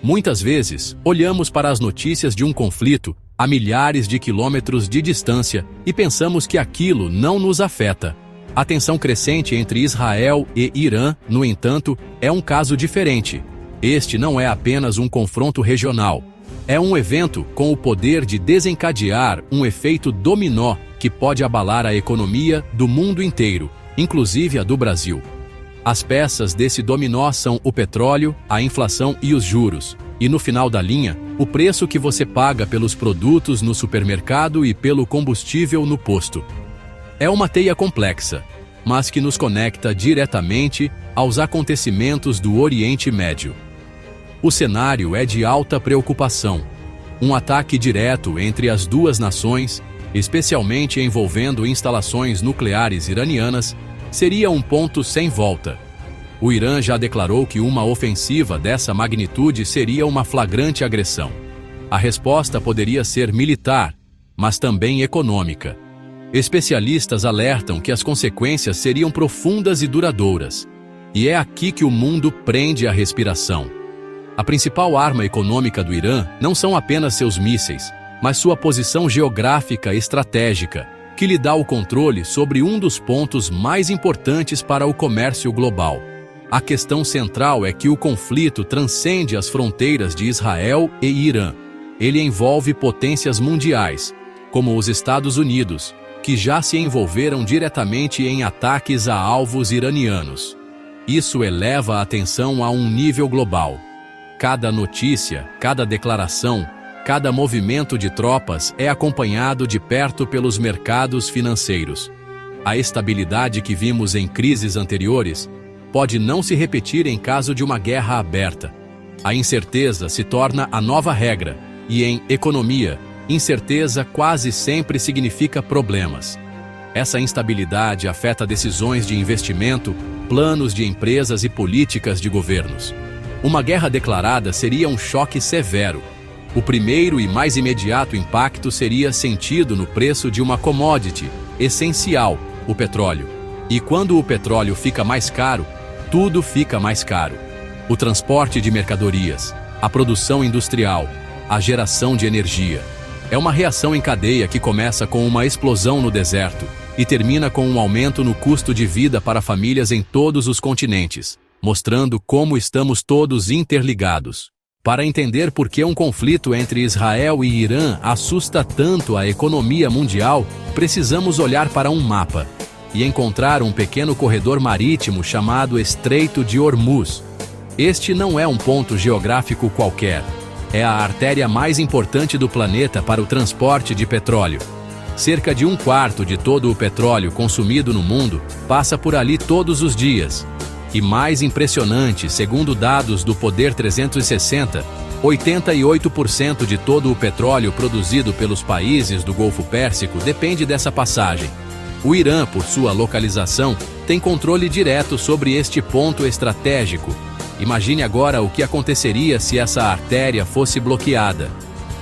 Muitas vezes, olhamos para as notícias de um conflito a milhares de quilômetros de distância e pensamos que aquilo não nos afeta. A tensão crescente entre Israel e Irã, no entanto, é um caso diferente. Este não é apenas um confronto regional. É um evento com o poder de desencadear um efeito dominó que pode abalar a economia do mundo inteiro, inclusive a do Brasil. As peças desse dominó são o petróleo, a inflação e os juros. E no final da linha, o preço que você paga pelos produtos no supermercado e pelo combustível no posto. É uma teia complexa, mas que nos conecta diretamente aos acontecimentos do Oriente Médio. O cenário é de alta preocupação. Um ataque direto entre as duas nações, especialmente envolvendo instalações nucleares iranianas, seria um ponto sem volta. O Irã já declarou que uma ofensiva dessa magnitude seria uma flagrante agressão. A resposta poderia ser militar, mas também econômica. Especialistas alertam que as consequências seriam profundas e duradouras. E é aqui que o mundo prende a respiração. A principal arma econômica do Irã não são apenas seus mísseis, mas sua posição geográfica estratégica, que lhe dá o controle sobre um dos pontos mais importantes para o comércio global. A questão central é que o conflito transcende as fronteiras de Israel e Irã. Ele envolve potências mundiais, como os Estados Unidos, que já se envolveram diretamente em ataques a alvos iranianos. Isso eleva a atenção a um nível global. Cada notícia, cada declaração, cada movimento de tropas é acompanhado de perto pelos mercados financeiros. A estabilidade que vimos em crises anteriores pode não se repetir em caso de uma guerra aberta. A incerteza se torna a nova regra, e em economia, incerteza quase sempre significa problemas. Essa instabilidade afeta decisões de investimento, planos de empresas e políticas de governos. Uma guerra declarada seria um choque severo. O primeiro e mais imediato impacto seria sentido no preço de uma commodity essencial, o petróleo. E quando o petróleo fica mais caro, tudo fica mais caro. O transporte de mercadorias, a produção industrial, a geração de energia. É uma reação em cadeia que começa com uma explosão no deserto e termina com um aumento no custo de vida para famílias em todos os continentes, mostrando como estamos todos interligados. Para entender por que um conflito entre Israel e Irã assusta tanto a economia mundial, precisamos olhar para um mapa e encontrar um pequeno corredor marítimo chamado Estreito de Hormuz. Este não é um ponto geográfico qualquer. É a artéria mais importante do planeta para o transporte de petróleo. Cerca de 1/4 de todo o petróleo consumido no mundo passa por ali todos os dias. E mais impressionante, segundo dados do Poder 360, 88% de todo o petróleo produzido pelos países do Golfo Pérsico depende dessa passagem. O Irã, por sua localização, tem controle direto sobre este ponto estratégico. Imagine agora o que aconteceria se essa artéria fosse bloqueada.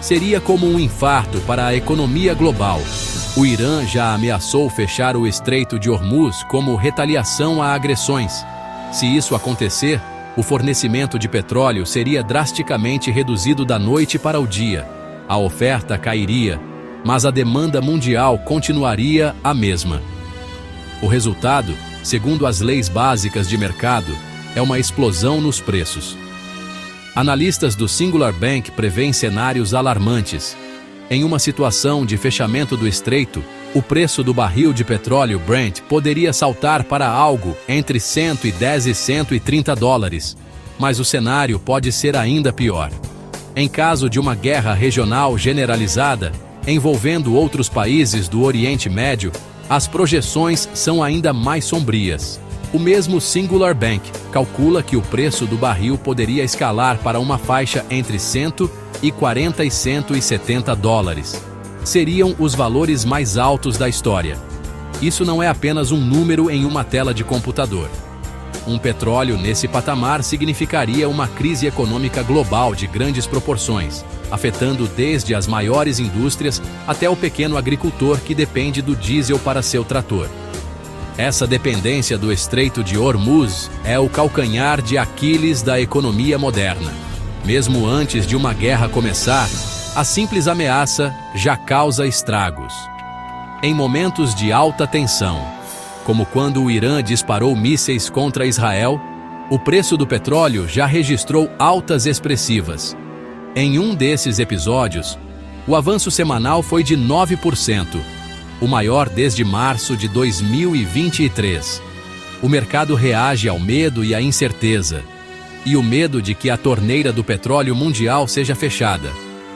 Seria como um infarto para a economia global. O Irã já ameaçou fechar o Estreito de Hormuz como retaliação a agressões. Se isso acontecer, o fornecimento de petróleo seria drasticamente reduzido da noite para o dia. A oferta cairia, mas a demanda mundial continuaria a mesma. O resultado, segundo as leis básicas de mercado, é uma explosão nos preços. Analistas do Singular Bank prevêem cenários alarmantes. Em uma situação de fechamento do estreito, o preço do barril de petróleo Brent poderia saltar para algo entre 110 e 130 dólares, mas o cenário pode ser ainda pior. Em caso de uma guerra regional generalizada, envolvendo outros países do Oriente Médio, as projeções são ainda mais sombrias. O mesmo Singular Bank calcula que o preço do barril poderia escalar para uma faixa entre 140 e 170 dólares. Seriam os valores mais altos da história. Isso não é apenas um número em uma tela de computador. Um petróleo nesse patamar significaria uma crise econômica global de grandes proporções, afetando desde as maiores indústrias até o pequeno agricultor que depende do diesel para seu trator. Essa dependência do Estreito de Hormuz é o calcanhar de Aquiles da economia moderna. Mesmo antes de uma guerra começar, a simples ameaça já causa estragos. Em momentos de alta tensão, como quando o Irã disparou mísseis contra Israel, o preço do petróleo já registrou altas expressivas. Em um desses episódios, o avanço semanal foi de 9%, o maior desde março de 2023. O mercado reage ao medo e à incerteza, e o medo de que a torneira do petróleo mundial seja fechada,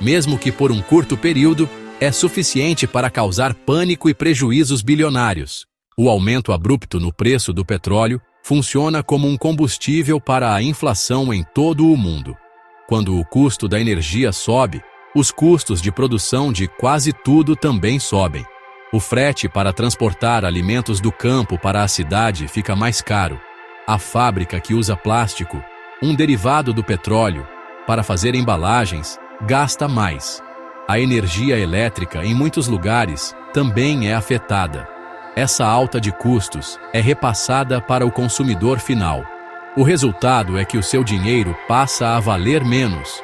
mesmo que por um curto período, é suficiente para causar pânico e prejuízos bilionários. O aumento abrupto no preço do petróleo funciona como um combustível para a inflação em todo o mundo. Quando o custo da energia sobe, os custos de produção de quase tudo também sobem. O frete para transportar alimentos do campo para a cidade fica mais caro. A fábrica que usa plástico, um derivado do petróleo, para fazer embalagens, gasta mais. A energia elétrica, em muitos lugares, também é afetada. Essa alta de custos é repassada para o consumidor final. O resultado é que o seu dinheiro passa a valer menos.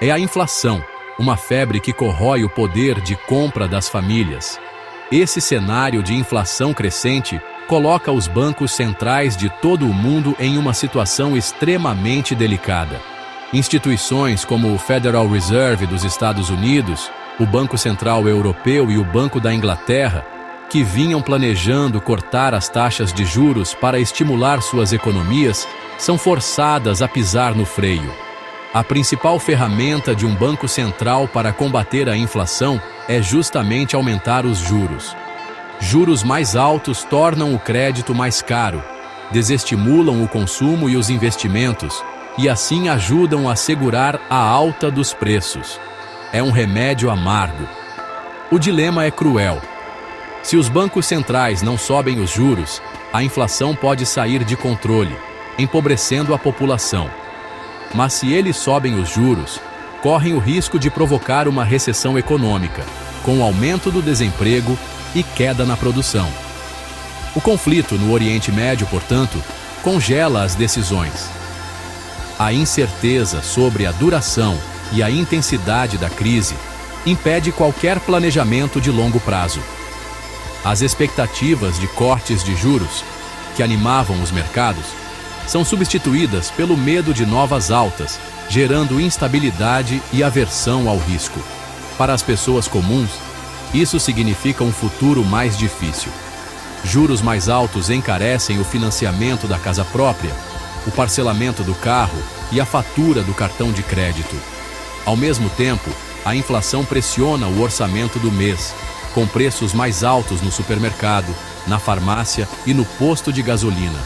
É a inflação, uma febre que corrói o poder de compra das famílias. Esse cenário de inflação crescente coloca os bancos centrais de todo o mundo em uma situação extremamente delicada. Instituições como o Federal Reserve dos Estados Unidos, o Banco Central Europeu e o Banco da Inglaterra, que vinham planejando cortar as taxas de juros para estimular suas economias, são forçadas a pisar no freio. A principal ferramenta de um banco central para combater a inflação é justamente aumentar os juros. Juros mais altos tornam o crédito mais caro, desestimulam o consumo e os investimentos, e assim ajudam a segurar a alta dos preços. É um remédio amargo. O dilema é cruel. Se os bancos centrais não sobem os juros, a inflação pode sair de controle, empobrecendo a população. Mas se eles sobem os juros, correm o risco de provocar uma recessão econômica, com aumento do desemprego e queda na produção. O conflito no Oriente Médio, portanto, congela as decisões. A incerteza sobre a duração e a intensidade da crise impede qualquer planejamento de longo prazo. As expectativas de cortes de juros, que animavam os mercados, são substituídas pelo medo de novas altas, gerando instabilidade e aversão ao risco. Para as pessoas comuns, isso significa um futuro mais difícil. Juros mais altos encarecem o financiamento da casa própria, o parcelamento do carro e a fatura do cartão de crédito. Ao mesmo tempo, a inflação pressiona o orçamento do mês, com preços mais altos no supermercado, na farmácia e no posto de gasolina.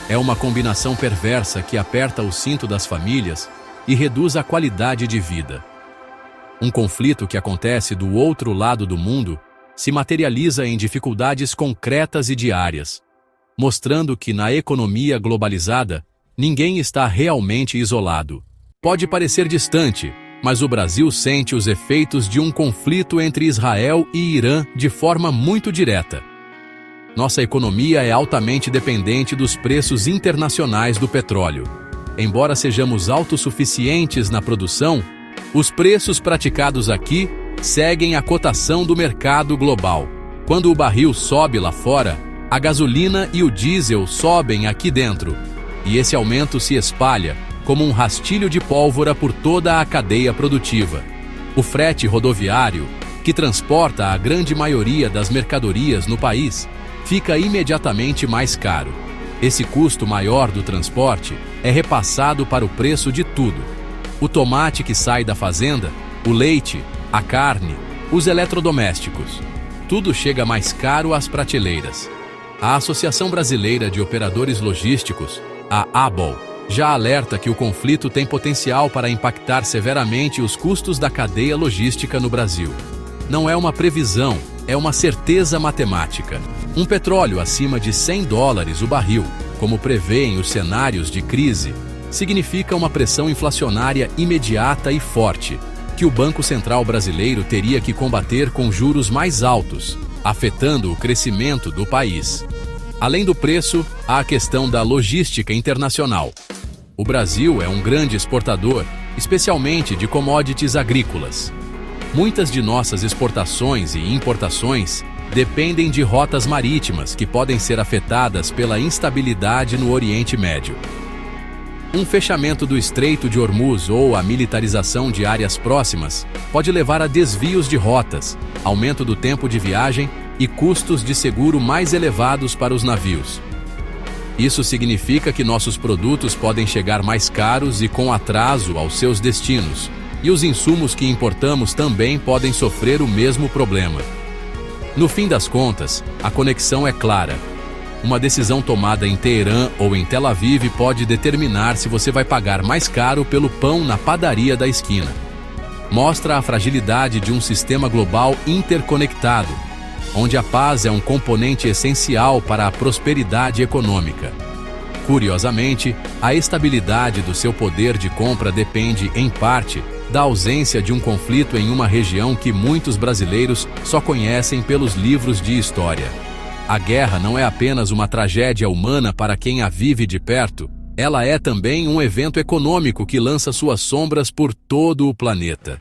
É uma combinação perversa que aperta o cinto das famílias e reduz a qualidade de vida. Um conflito que acontece do outro lado do mundo se materializa em dificuldades concretas e diárias, mostrando que na economia globalizada, ninguém está realmente isolado. Pode parecer distante, mas o Brasil sente os efeitos de um conflito entre Israel e Irã de forma muito direta. Nossa economia é altamente dependente dos preços internacionais do petróleo. Embora sejamos autossuficientes na produção, os preços praticados aqui seguem a cotação do mercado global. Quando o barril sobe lá fora, a gasolina e o diesel sobem aqui dentro, e esse aumento se espalha como um rastilho de pólvora por toda a cadeia produtiva. O frete rodoviário, que transporta a grande maioria das mercadorias no país, fica imediatamente mais caro. Esse custo maior do transporte é repassado para o preço de tudo. O tomate que sai da fazenda, o leite, a carne, os eletrodomésticos. Tudo chega mais caro às prateleiras. A Associação Brasileira de Operadores Logísticos, a ABOL, já alerta que o conflito tem potencial para impactar severamente os custos da cadeia logística no Brasil. Não é uma previsão, é uma certeza matemática. Um petróleo acima de $100 o barril, como prevêem os cenários de crise, significa uma pressão inflacionária imediata e forte, que o Banco Central brasileiro teria que combater com juros mais altos, afetando o crescimento do país. Além do preço, há a questão da logística internacional. O Brasil é um grande exportador especialmente de commodities agrícolas. Muitas de nossas exportações e importações dependem de rotas marítimas que podem ser afetadas pela instabilidade no Oriente Médio. Um fechamento do Estreito de Hormuz ou a militarização de áreas próximas pode levar a desvios de rotas, aumento do tempo de viagem e custos de seguro mais elevados para os navios. Isso significa que nossos produtos podem chegar mais caros e com atraso aos seus destinos, e os insumos que importamos também podem sofrer o mesmo problema. No fim das contas, a conexão é clara. Uma decisão tomada em Teherã ou em Tel Aviv pode determinar se você vai pagar mais caro pelo pão na padaria da esquina. Mostra a fragilidade de um sistema global interconectado, onde a paz é um componente essencial para a prosperidade econômica. Curiosamente, a estabilidade do seu poder de compra depende, em parte, da ausência de um conflito em uma região que muitos brasileiros só conhecem pelos livros de história. A guerra não é apenas uma tragédia humana para quem a vive de perto, ela é também um evento econômico que lança suas sombras por todo o planeta.